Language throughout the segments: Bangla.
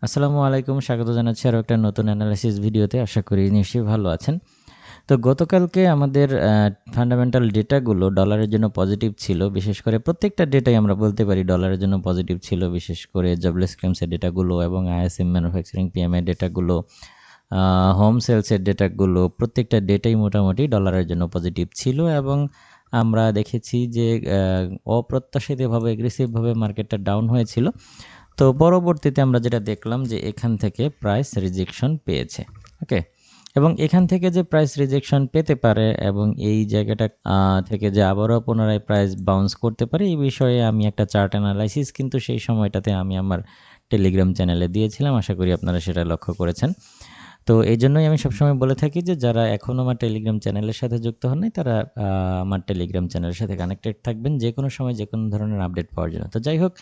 আসসালামু আলাইকুম, স্বাগত জানাচ্ছি আরও একটা নতুন অ্যানালাইসিস ভিডিওতে। আশা করি নিশ্চয়ই ভালো আছেন। তো গতকালকে আমাদের ফান্ডামেন্টাল ডেটাগুলো ডলারের জন্য পজিটিভ ছিল। বিশেষ করে প্রত্যেকটা ডেটাই আমরা বলতে পারি ডলারের জন্য পজিটিভ ছিল। বিশেষ করে জবলেস ক্লেমসের ডেটাগুলো এবং আইএসএম ম্যানুফ্যাকচারিং পিএমআই ডেটাগুলো, হোম সেলসের ডেটাগুলো, প্রত্যেকটা ডেটাই মোটামুটি ডলারের জন্য পজিটিভ ছিল এবং আমরা দেখেছি যে অপ্রত্যাশিতভাবে এগ্রেসিভভাবে মার্কেটটা ডাউন হয়েছিল। তো পরবর্তীতে আমরা যেটা দেখলাম যে এখান থেকে প্রাইস রিজেকশন পেয়েছে। ওকে, এবং এখান থেকে যে প্রাইস রিজেকশন পেতে পারে এবং এই জায়গাটা থেকে যে আবারও পুনরায় প্রাইস বাউন্স করতে পারে, এই বিষয়ে আমি একটা চার্ট অ্যানালাইসিস কিন্তু সেই সময়টাতে আমি আমার টেলিগ্রাম চ্যানেলে দিয়েছিলাম। আশা করি আপনারা সেটা লক্ষ্য করেছেন। তো এই জন্যই আমি সবসময় বলে থাকি যে যারা এখনও আমার টেলিগ্রাম চ্যানেলের সাথে যুক্ত হন নাই তারা আমার টেলিগ্রাম চ্যানেলের সাথে কানেক্টেড থাকবেন যে কোনো সময় যে কোনো ধরনের আপডেট পাওয়ার জন্য। তো যাই হোক,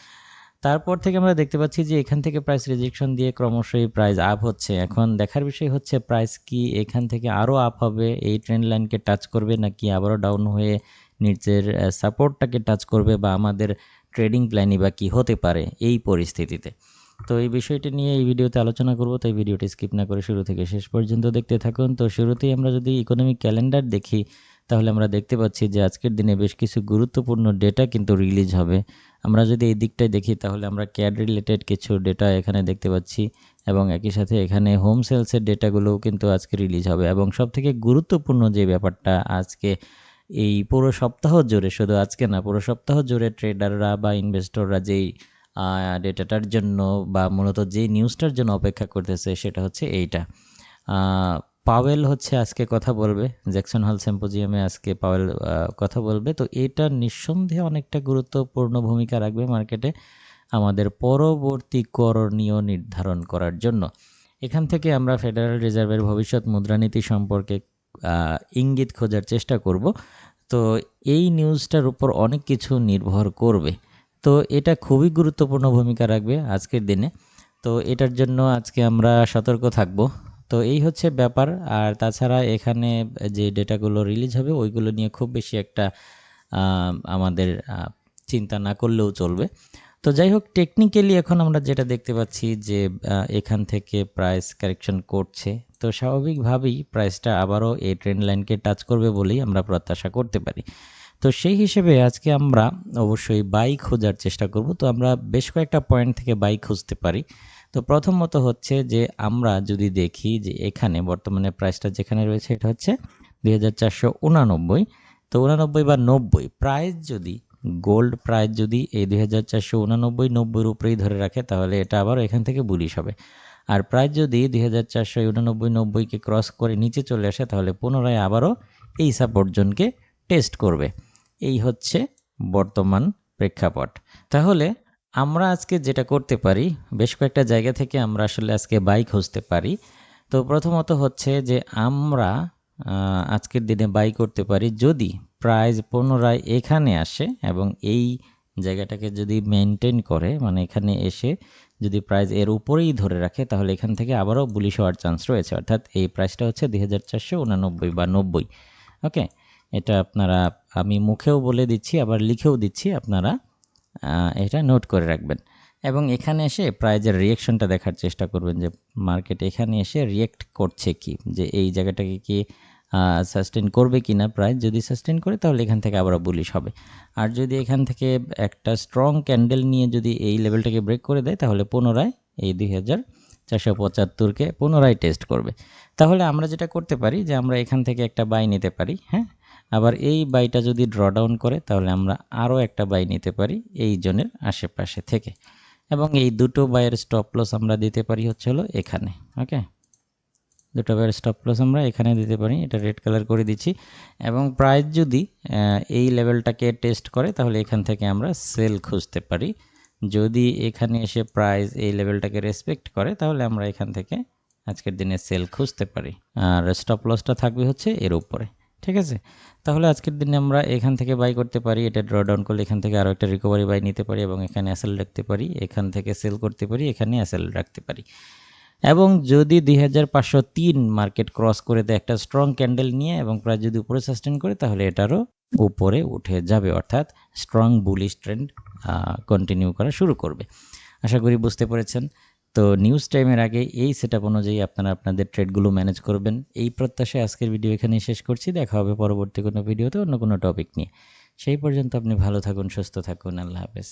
তারপর থেকে আমরা দেখতে পাচ্ছি যে এখান থেকে প্রাইস রিজেকশন দিয়ে ক্রমশই প্রাইস আপ হচ্ছে। এখন দেখার বিষয় হচ্ছে প্রাইস কি এখান থেকে আরও আপ হবে, এই ট্রেন্ড লাইনকে টাচ করবে, নাকি আবারও ডাউন হয়ে নিচের সাপোর্টটাকে টাচ করবে, বা আমাদের ট্রেডিং প্ল্যানই বা কী হতে পারে এই পরিস্থিতিতে। তো এই বিষয়টি নিয়ে এই ভিডিওতে আলোচনা করব, তাই ভিডিওটি স্কিপ না করে শুরু থেকে শেষ পর্যন্ত দেখতে থাকুন। তো শুরুতেই আমরা যদি ইকোনমিক ক্যালেন্ডার দেখি তাহলে আমরা দেখতে পাচ্ছি যে আজকের দিনে বেশ কিছু গুরুত্বপূর্ণ ডেটা কিন্তু রিলিজ হবে। আমরা যদি এই দিকটায় দেখি তাহলে আমরা ক্যাড রিলেটেড কিছু ডেটা এখানে দেখতে পাচ্ছি এবং একই সাথে এখানে হোম সেলসের ডেটাগুলোও কিন্তু আজকে রিলিজ হবে। এবং সবথেকে গুরুত্বপূর্ণ যে ব্যাপারটা, আজকে এই পুরো সপ্তাহ জুড়ে, শুধু আজকে না, পুরো সপ্তাহ জুড়ে ট্রেডাররা বা ইনভেস্টররা যেই ডেটাটার জন্য বা মূলত যে নিউজটার জন্য অপেক্ষা করতেছে সেটা হচ্ছে এইটা। পাওয়েল হচ্ছে আজকে কথা বলবে, জ্যাকসন হল সিম্পোজিয়ামে আজকে পাওয়েল কথা বলবে। তো এটা নিঃসন্দেহে অনেকটা গুরুত্বপূর্ণ ভূমিকা রাখবে মার্কেটে আমাদের পরবর্তী করণীয় নির্ধারণ করার জন্য। এখান থেকে আমরা ফেডারেল রিজার্ভের ভবিষ্যৎ মুদ্রানীতি সম্পর্কে ইঙ্গিত খোঁজার চেষ্টা করব। তো এই নিউজটার উপর অনেক কিছু নির্ভর করবে। তো এটা খুবই গুরুত্বপূর্ণ ভূমিকা রাখবে আজকের দিনে। তো এটার জন্য আজকে আমরা সতর্ক থাকব। তো এই হচ্ছে ব্যাপার। আর তাছাড়া এখানে যে ডেটাগুলো রিলিজ হবে ওইগুলো নিয়ে খুব বেশি একটা আমাদের চিন্তা না করলেও চলবে। তো যাই হোক, টেকনিক্যালি এখন আমরা যেটা দেখতে পাচ্ছি যে এখান থেকে প্রাইস কারেকশন করছে। তো স্বাভাবিকভাবেই প্রাইসটা আবারও এই ট্রেন্ড লাইনকে টাচ করবে বলেই আমরা প্রত্যাশা করতে পারি। তো সেই হিসেবে আজকে আমরা অবশ্যই বাই খোঁজার চেষ্টা করব। তো আমরা বেশ কয়েকটা পয়েন্ট থেকে বাই খুঁজতে পারি। তো প্রথমত হচ্ছে যে আমরা যদি দেখি যে এখানে বর্তমানে প্রাইসটা যেখানে রয়েছে এটা হচ্ছে 2489। তো 89 বা 90 প্রাইস যদি, গোল্ড প্রাইস যদি এই 2489-90 উপরেই ধরে রাখে তাহলে এটা আবার এখান থেকে বুলিশ হবে। আর প্রাইস যদি 2489-90কে ক্রস করে নিচে চলে আসে তাহলে পুনরায় আবারও এই সাপোর্ট জোনকে টেস্ট করবে। এই হচ্ছে বর্তমান প্রেক্ষাপট। তাহলে আমরা আজকে যেটা করতে পারি, বেশ কয়েকটা জায়গা থেকে আমরা আসলে আজকে বাই খুঁজতে পারি। তো প্রথমত হচ্ছে যে আমরা আজকের দিনে বাই করতে পারি যদি প্রাইস পুনরায় এখানে আসে এবং এই জায়গাটাকে যদি মেনটেন করে, মানে এখানে এসে যদি প্রাইস এর উপরেই ধরে রাখে তাহলে এখান থেকে আবারও বুলিশ হওয়ার চান্স রয়েছে। অর্থাৎ এই প্রাইসটা হচ্ছে 2489 বা 90। ওকে, এটা আপনারা, আমি মুখেও বলে দিচ্ছি আবার লিখেও দিচ্ছি, আপনারা এটা নোট করে রাখবেন। এবং এখানে এসে প্রাইজের রিয়েকশনটা দেখার চেষ্টা করবেন যে মার্কেট এখানে এসে রিয়েক্ট করছে কি, যে এই জায়গাটাকে কি সাস্টেন করবে কি না। প্রাইস যদি সাস্টেন করে তাহলে এখান থেকে আবার বুলিশ হবে। আর যদি এখান থেকে একটা স্ট্রং ক্যান্ডেল নিয়ে যদি এই লেভেলটাকে ব্রেক করে দেয় তাহলে পুনরায় এই 2475কে পুনরায় টেস্ট করবে। তাহলে আমরা যেটা করতে পারি যে আমরা এখান থেকে একটা বাই নিতে পারি। হ্যাঁ, আবার এই বাইটা যদি ড্রডাউন করে তাহলে আমরা আরও একটা বাই নিতে পারি এই জোনের আশেপাশে থেকে। এবং এই দুটো বাইয়ের স্টপ লস আমরা দিতে পারি হচ্ছে হলো এখানে। ওকে, দুটো বাইয়ের স্টপ লস আমরা এখানে দিতে পারি, এটা রেড কালার করে দিচ্ছি। এবং প্রাইস যদি এই লেভেলটাকে টেস্ট করে তাহলে এখান থেকে আমরা সেল খুঁজতে পারি। যদি এখানে এসে প্রাইস এই লেভেলটাকে রেসপেক্ট করে তাহলে আমরা এখান থেকে আজকের দিনে সেল খুঁজতে পারি। আর স্টপ লসটা থাকবে হচ্ছে এর উপরে। ঠিক আছে, তাহলে আজকের দিনে আমরা এখান থেকে বাই করতে পারি। এটা ড্রডাউন করলে এখান থেকে আরও একটা রিকভারি বাই নিতে পারি এবং এখানে অ্যাসেল রাখতে পারি, এখান থেকে সেল করতে পারি, এখানে অ্যাসেল রাখতে পারি। এবং যদি 2503 মার্কেট ক্রস করে দেয় একটা স্ট্রং ক্যান্ডেল নিয়ে এবং প্রাইস যদি উপরে সাস্টেন করে তাহলে এটারও উপরে উঠে যাবে, অর্থাৎ স্ট্রং বুলিশ ট্রেন্ড কন্টিনিউ করা শুরু করবে। আশা করি বুঝতে পেরেছেন। তো নিউজ টাইমের আগে এই সেটআপ অনুযায়ী আপনারা আপনাদের ট্রেডগুলো ম্যানেজ করবেন। এই প্রত্যাশায় আজকের ভিডিও এখানেই শেষ করছি। দেখা হবে পরবর্তী কোনো ভিডিওতে অন্য কোনো টপিক নিয়ে। সেই পর্যন্ত আপনি ভালো থাকুন, সুস্থ থাকুন। আল্লাহ হাফেজ।